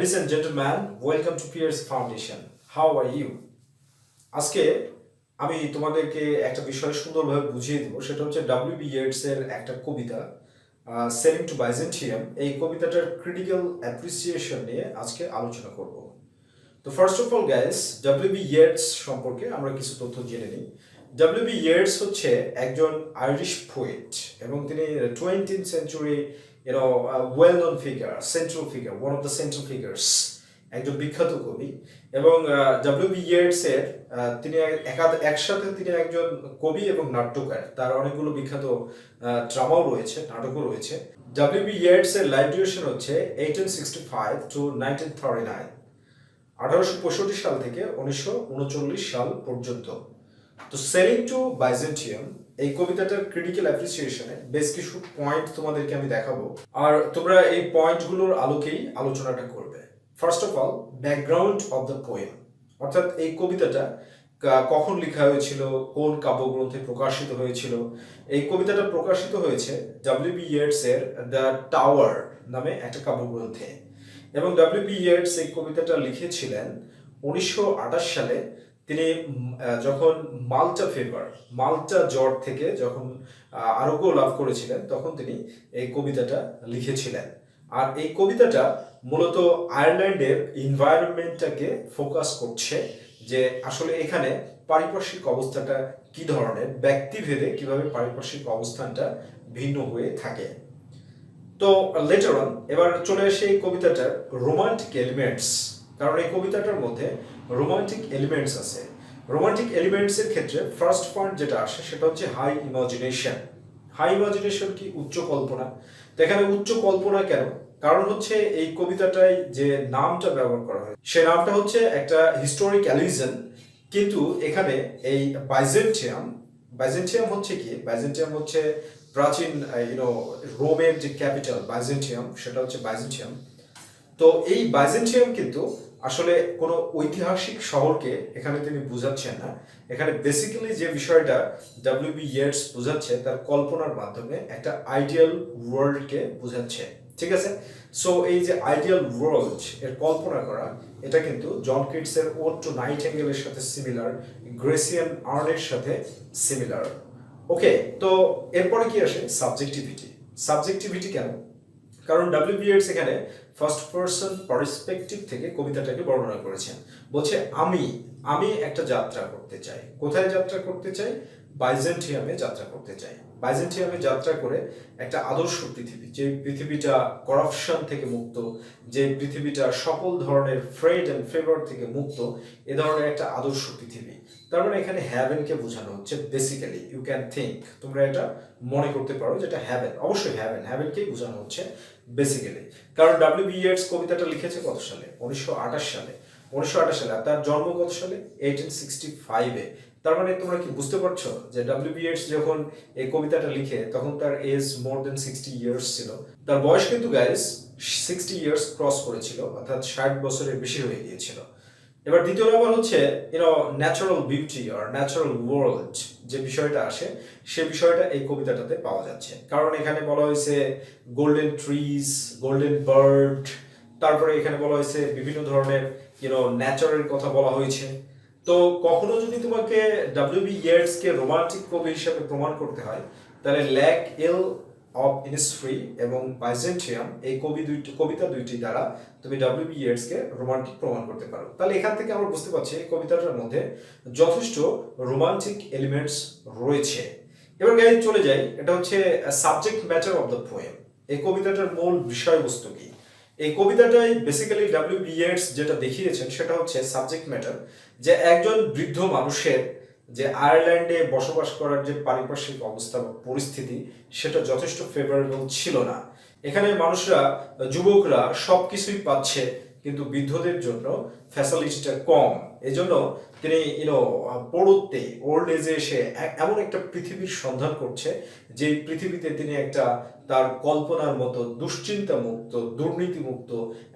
Ladies and gentlemen, welcome to PRC Foundation. How are you? আজকে আমি তোমাদেরকে একটা বিষয় সুন্দরভাবে বুঝিয়ে দেব, সেটা হচ্ছে ডব্লিউ.বি. ইয়েটসের একটা কবিতা সেলিং টু বাইজেন্টিয়াম। এই কবিতাটার ক্রিটিক্যাল অ্যাপ্রিসিয়েশন নিয়ে আজকে আলোচনা করব। তো first of all guys, W B. Yeats সম্পর্কে আমরা কিছু তথ্য জেনে নিই। ডব্লিউ.বি. ইয়েটস হচ্ছে একজন আইরিশ পোয়েট এবং তিনি 20th century well known figure, central figure, one of the central figures, একজন বিখ্যাত কবি। এবং ডব্লিউ.বি. ইয়েটসের তিনি একসাথে তিনি একজন কবি এবং নাট্যকার। তার অনেকগুলো বিখ্যাত ড্রামাও রয়েছে, নাটকও রয়েছে। ডব্লিউ.বি. ইয়েটসের লাইফ ডিউরেশন হচ্ছে 1865 to 1939, 1865 সাল থেকে 1939 সাল পর্যন্ত। তো সেলিং টু বাইজেন্টিয়াম এই কবিতাটার ক্রিটিক্যাল অ্যাপ্রিসিয়েশনে বেশ কিছু পয়েন্ট তোমাদেরকে আমি দেখাবো, আর তোমরা এই পয়েন্টগুলোর আলোকেই আলোচনাটা করবে। First of all, background of the poem, অর্থাৎ এই কবিতাটা কখন লেখা হয়েছিল, কোন কাব্যগ্রন্থে প্রকাশিত হয়েছিল। এই কবিতাটা প্রকাশিত হয়েছে ডব্লিউ.বি. ইয়েটসের দ্য টাওয়ার নামে একটা কাব্যগ্রন্থে, এবং ডব্লিউ.বি. ইয়েটস এই কবিতাটা লিখেছিলেন 1928 সালে। তিনি যখন মাল্টা জ্বর থেকে যখন আরোগ্য লাভ করেছিলেন, তখন তিনি এই কবিতাটা লিখেছিলেন। আর এই কবিতাটা মূলত আয়ারল্যান্ডের এনভায়রনমেন্টটাকে ফোকাস করছে, যে আসলে এখানে পারিপার্শ্বিক অবস্থাটা কি ধরনের, ব্যক্তিভেদে কিভাবে পারিপার্শ্বিক অবস্থানটা ভিন্ন হয়ে থাকে। তো লেটার অন এবার চলে আসে এই কবিতাটার রোমান্টিক এলিমেন্টস, কারণ এই কবিতাটার মধ্যে রোমান্টিক এলিমেন্টস আছে। রোমান্টিক এলিমেন্টসের ক্ষেত্রে ফার্স্ট পয়েন্ট যেটা আসে সেটা হচ্ছে হাই ইমাজিনেশন। হাই ইমাজিনেশন কি? উচ্চ কল্পনা। তো এখানে উচ্চ কল্পনা কেন? কারণ হচ্ছে এই কবিতাটায় যে নামটা ব্যবহার করা হয়, সে নামটা হচ্ছে একটা হিস্টোরিক অ্যালিউশন। কিন্তু এখানে এই বাইজেন্টিয়াম হচ্ছে কি? বাইজেন্টিয়াম হচ্ছে প্রাচীন রোমের যে ক্যাপিটাল বাইজেন্টিয়াম, সেটা হচ্ছে বাইজেন্টিয়াম। তো এই বাইজেন্টিয়াম কিন্তু আসলে কোনো ঐতিহাসিক শহরকে এখানে তিনি বোঝাচ্ছেন না। এখানে বেসিক্যালি যে বিষয়টা ডব্লিউ.বি. ইয়েটস বোঝাচ্ছে, তার কল্পনার মাধ্যমে একটা আইডিয়াল ওয়ার্ল্ডকে বোঝাচ্ছে। ঠিক আছে? সো এই যে আইডিয়াল ওয়ার্ল্ড এর কল্পনা করা, এটা কিন্তু জন কিটসের ওড টু নাইটিঙ্গেলের সাথে সিমিলার, গ্রেসিয়ান আর্নের সাথে সিমিলার। ওকে, তো এরপরে কি আসে? সাবজেক্টিভিটি কেন? কারণ ডব্লিউ.বি. ইয়েটস এখানে ফার্স্ট পারসন পার্সপেক্টিভ থেকে কবিতাটাকে বর্ণনা করেছেন। বলছে আমি একটা যাত্রা করতে চাই। কোথায় যাত্রা করতে চাই? বাইজেন্টিয়ামে যাত্রা করতে চাই। বাইজেন্টিয়ামে যাত্রা করে একটা আদর্শ পৃথিবী, যে পৃথিবীটা করাপশন থেকে মুক্ত, যে পৃথিবীটা সকল ধরনের ফ্রেড অ্যান্ড ফেভার থেকে মুক্ত, এ ধরনের একটা আদর্শ পৃথিবী। তার মানে এখানে হ্যাভেনকে বোঝানো হচ্ছে। বেসিক্যালি ইউ ক্যান থিঙ্ক, তোমরা এটা মনে করতে পারো যেটা হ্যাভেন, অবশ্যই হ্যাভেনকেই বোঝানো হচ্ছে বেসিক্যালি। কারণ ডব্লিউ.বি. ইয়েটস কবিতাটা লিখেছে কত সালে? 1928 সালে। 1928 সালে। আর তার জন্ম কত সালে? 1865-এ। তার মানে তোমরা কি বুঝতে পারছো যে ডব্লিউ.বি. ইয়েটস যখন এই কবিতাটা লিখে, তখন তার এজ মোর দেন 60 ইয়ার্স ছিল। তার বয়স কিন্তু গাইস 60 ইয়ার্স ক্রস করেছিল, অর্থাৎ 60 বছরের বেশি হয়ে গিয়েছিল। এবার দ্বিতীয় নাম্বার হচ্ছে ন্যাচারাল বিউটি আর ন্যাচারাল ওয়ার্ল্ড, যে বিষয়টা আসে, সে বিষয়টা এই কবিতাটাতে পাওয়া যাচ্ছে। কারণ এখানে বলা হয়েছে গোল্ডেন ট্রিজ, গোল্ডেন বার্ড, তারপরে এখানে বলা হয়েছে বিভিন্ন ধরনের ন্যাচারের কথা বলা হয়েছে। তো কখনো যদি তোমাকে ডব্লিউ.বি. ইয়েটসকে রোমান্টিক কবি হিসেবে প্রমাণ করতে হয়, তাহলে ল্যাক এল অফ ইনিসফ্রি এবং বাইজেন্টিয়াম এই কবিতা দুইটি দ্বারা তুমি ডব্লিউ.বি. ইয়েটসকে রোমান্টিক প্রমাণ করতে পারো। তাহলে এখান থেকে আমরা বুঝতে পারছি এই কবিতাটার মধ্যে যথেষ্ট রোমান্টিক এলিমেন্টস রয়েছে। এবার গাইজ চলে যাই, এটা হচ্ছে subject matter of the poem. এই কবিতাটার মূল বিষয়বস্তু কি? এই কবিতাটাই বেসিক্যালি ডব্লিউ.বি. ইয়েটস যেটা দেখিয়েছেন সেটা হচ্ছে সাবজেক্ট ম্যাটার, যে একজন বৃদ্ধ মানুষের যে আয়ারল্যান্ডে বসবাস করার যে পারিপার্শ্বিক অবস্থা বা পরিস্থিতি, সেটা যথেষ্ট ফেভারেবল ছিল না। এখানে মানুষরা, যুবকরা সবকিছুই পাচ্ছে, কিন্তু বৃদ্ধদের জন্য ফ্যাসিলিটিটা কম। এজন্য তিনি পড়তে ওল্ড এজে এসে এমন একটা পৃথিবীর সন্ধান করছে, যে পৃথিবীতে তিনি একটা তার কল্পনার মতো দুশ্চিন্তা মুক্ত, দুর্নীতি মুক্ত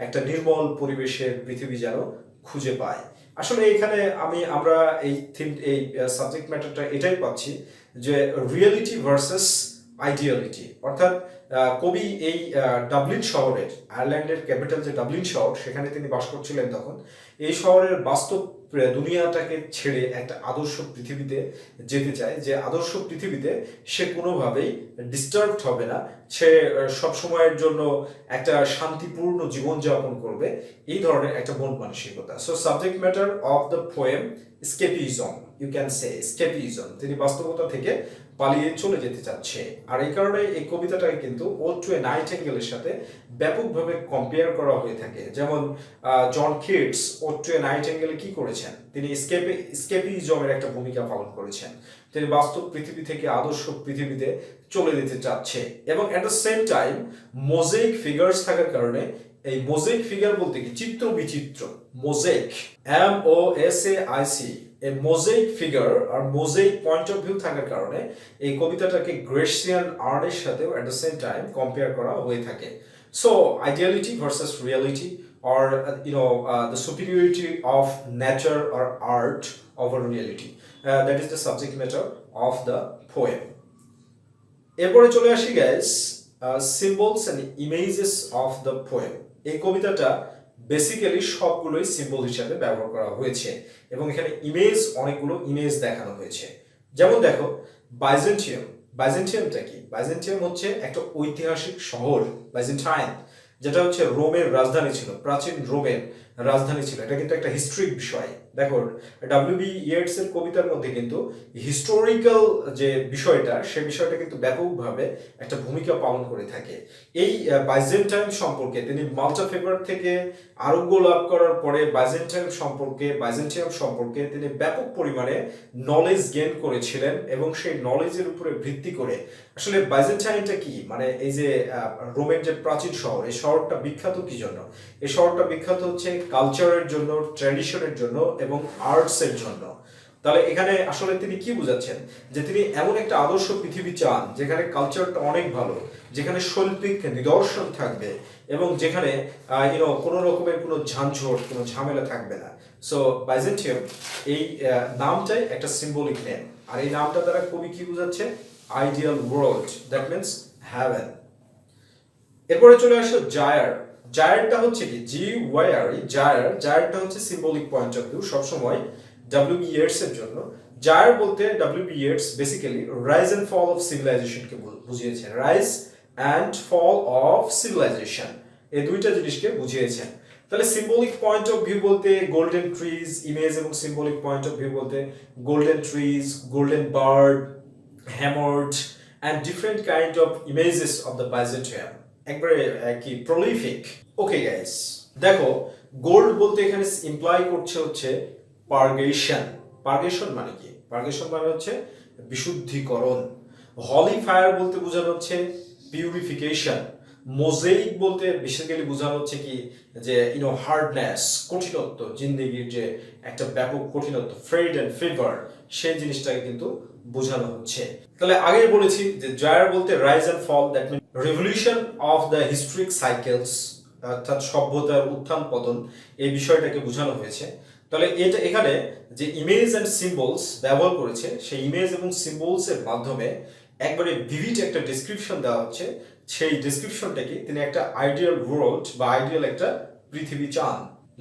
একটা নির্মল পরিবেশের পৃথিবী যেন খুঁজে পায়। আসলে এখানে আমরা এই সাবজেক্ট ম্যাটারটা এটাই পাচ্ছি, যে রিয়েলিটি ভার্সেস আইডিয়ালিটি, অর্থাৎ কবি এই ডাবলিন শহরের, আয়ারল্যান্ডের ক্যাপিটাল যে ডাবলিন শহর, সেখানে তিনি বাস করছিলেন তখন, এই শহরের বাস্তব দুনিয়াটাকে ছেড়ে একটা আদর্শ পৃথিবীতে যেতে চায়, যে আদর্শ পৃথিবীতে সে কোনোভাবেই ডিস্টার্বড হবে না, সে সবসময়ের জন্য একটা শান্তিপূর্ণ জীবনযাপন করবে, এই ধরনের একটা মন মানসিকতা। So subject matter of the poem escapism, you can say escapism, তিনি বাস্তবতা থেকে পালিয়ে চলে যেতে চাচ্ছে। আর এই কারণে এই কবিতাটাকে কিন্তু ওড টু এ নাইটিঙ্গেলের সাথে ব্যাপকভাবে কম্পেয়ার করা হয়ে থাকে। যেমন জন কিটস ওড টু এ নাইটিঙ্গেলে কি করেছেন, তিনি স্কেপিজমের একটা ভূমিকা পালন করেছেন, তিনি বাস্তব পৃথিবী থেকে আদর্শ পৃথিবীতে চলে যেতে চাচ্ছে। এবং at the same time mosaic figures থাকার কারণে, এই মোজাইক ফিগার বলতে কি চিত্র বিচিত্র, মোজাইক MOSAIC, এই মোজাইক ফিগার আর মোজাইক পয়েন্ট অফ ভিউ থাকার কারণে এই কবিতাটাকে গ্রেসিয়ান আর্টের সাথেও at the same time compare করা হয়ে থাকে। So ideality versus reality, or the superiority of nature or art over reality, that is the subject matter of the poem. এরপরে চলে আসি guys, symbols and images of the poem. এই কবিতাটা basically সবগুলোই symbol হিসাবে ব্যবহার করা হয়েছে, এবং এখানে ইমেজ, অনেকগুলো ইমেজ দেখানো হয়েছে। যেমন দেখো, বাইজেন্টিয়াম, বাইজেন্টিয়ামটা কি? বাইজেন্টিয়াম হচ্ছে একটা ঐতিহাসিক শহর, বাইজেন্টাইন, যেটা হচ্ছে রোমের রাজধানী ছিল, প্রাচীন রোমের রাজধানী ছিল। এটা কিন্তু একটা হিস্ট্রিক বিষয়। দেখো, ডব্লিউ.বি. ইয়েটস এর কবিতার মধ্যে কিন্তু হিস্টোরিক্যাল যে বিষয়টা, সেই বিষয়টা কিন্তু ব্যাপকভাবে একটা ভূমিকা পালন করে থাকে। এই বাইজেন্টাইন সম্পর্কে তিনি মাল্টা ফেভার থেকে আরোগ্য লাভ করার পরে বাইজেন্টাইন সম্পর্কে তিনি ব্যাপক পরিমাণে নলেজ গেইন করেছিলেন, এবং সেই নলেজের উপরে ভিত্তি করে আসলে বাইজেন্টাইনটা কি, মানে এই যে রোমের যে প্রাচীন শহর, এই শহরটা বিখ্যাত কি জন্য? এই শহরটা বিখ্যাত হচ্ছে কালচারের জন্য, ট্র্যাডিশনের জন্য এবং আর্টসের জন্য। তাহলে এখানে আসলে তিনি কি বুঝাচ্ছেন, যে তিনি এমন একটা আদর্শ পৃথিবী চান যেখানে কালচারটা অনেক ভালো, যেখানে শৈল্পিক নিদর্শন থাকবে, এবং যেখানে কোনো রকমের কোনো ঝানঝট, কোনো ঝামেলা থাকবে না। সো বাইজেন্টিয়াম এই নামটাই একটা সিম্বলিক নেম, আর এই নামটা দ্বারা কবি কি বুঝাচ্ছে? Ideal world, that means heaven. এরপরে চলে আসো জায়ার। জায়ারটা হচ্ছে কি? জায়ারটা হচ্ছে সিম্বলিক পয়েন্ট অফ ভিউ সবসময় ডব্লিউ.বি. ইয়েটস এর জন্য। জায়ার বলতে W B. Yeats basically rise and fall of সিভিলাইজেশনকে বুঝিয়েছেন। Rise and fall of civilization, এই দুইটা জিনিসকে বুঝিয়েছেন। তাহলে সিম্বলিক পয়েন্ট অফ ভিউ বলতে গোল্ডেন ট্রিজ, ইমেজ এবং সিম্বলিক পয়েন্ট অফ ভিউ বলতে golden trees, golden bird, hammered and different kind of images of the Byzantium, একবারে কি প্রলিফিক। ওকে গাইস, দেখো, গোল্ড বলতে এখানে ইমপ্লাই করছে হচ্ছে পার্গেশন। পার্গেশন মানে কি? পার্গেশন মানে হচ্ছে বিশুদ্ধিকরণ। হলি ফায়ার বলতে বোঝানো হচ্ছে পিউরিফিকেশন। মোজাইক বলতে বেসিক্যালি বোঝানো হচ্ছে কি, যে হার্ডনেস, কঠিনত্ব, জিন্দেগির যে একটা ব্যাপক কঠিনত্ব, ফ্রেড অ্যান্ড ফিভার, সেই জিনিসটাকে কিন্তু বোঝানো হচ্ছে। তাহলে আগেই বলেছি যে জায়ার বলতে rise and fall, that mean revolution of the historic cycles, অর্থাৎ সভ্যতার উত্থান পতন, এই বিষয়টাকে বোঝানো হয়েছে। তাহলে এটা এখানে যে ইমেজ অ্যান্ড সিম্বলস ব্যবহার করেছে, সেই ইমেজ এবং সিম্বলসের মাধ্যমে একবারে ভিভিড একটা ডেসক্রিপশন দেওয়া হচ্ছে। সেই ডেসক্রিপশনটাকে তিনি একটা আইডিয়াল ওয়ার্ল্ড বা আইডিয়াল একটা পৃথিবী চান।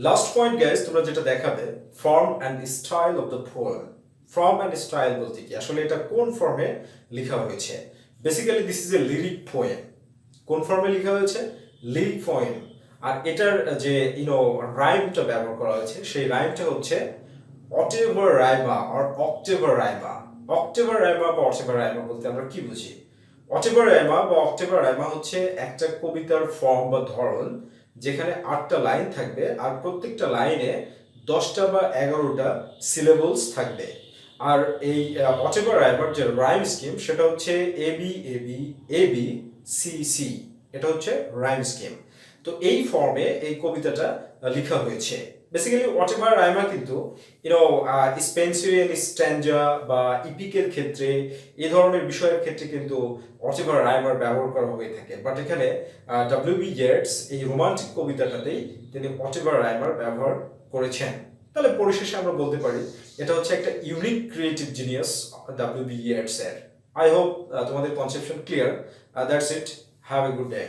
লাস্ট পয়েন্ট গাইস, তোমরা যেটা দেখাবে, form and style of the poem. Form and style বলতে কি, আসলে এটা কোন ফর্মে লেখা হয়েছে? Basically this is a lyric poem. কোন ফর্মে লেখা হয়েছে? Lyric poem. আর এটার যে রাইমটা ব্যবহার করা হয়েছে, সেই রাইমটা হচ্ছে অটেভার রাইমা আর অক্টেভার রাইমা। অক্টেভার রাইমা বা অটেভার রাইমা বলতে আমরা কি বুঝি? অটেভার রাইমা বা অক্টেভার রাইমা হচ্ছে একটা কবিতার ফর্ম বা ধরন, যেখানে 8টা লাইন থাকবে, আর প্রত্যেকটা লাইনে 10টা বা 11টা সিলেবলস থাকবে। আর এই অটেভার রাইমার যে রাইম স্কিম, সেটা হচ্ছে A B A B A B C C, এটা হচ্ছে রাইম স্কিম। তো এই ফর্মে এই কবিতাটা লেখা হয়েছে। বেসিক্যালি অটেভার রাইমা কিন্তু স্পেন্সিয়ান স্ট্যান্জা বা ইপিকের ক্ষেত্রে, এই ধরনের বিষয়ের ক্ষেত্রে কিন্তু অটেভার রাইমার ব্যবহার করা হয়ে থাকে। বাট এখানে ডব্লিউ.বি. ইয়েটস এই রোমান্টিক কবিতাটাতেই তিনি অটেভার রাইমার ব্যবহার করেছেন। তাহলে পরিশেষে আমরা বলতে পারি এটা হচ্ছে একটা ইউনিক ক্রিয়েটিভ জিনিয়াস ডব্লিউ.বি. ইয়েটস এর। আই হোপ তোমাদের conception clear. That's it, have a good day.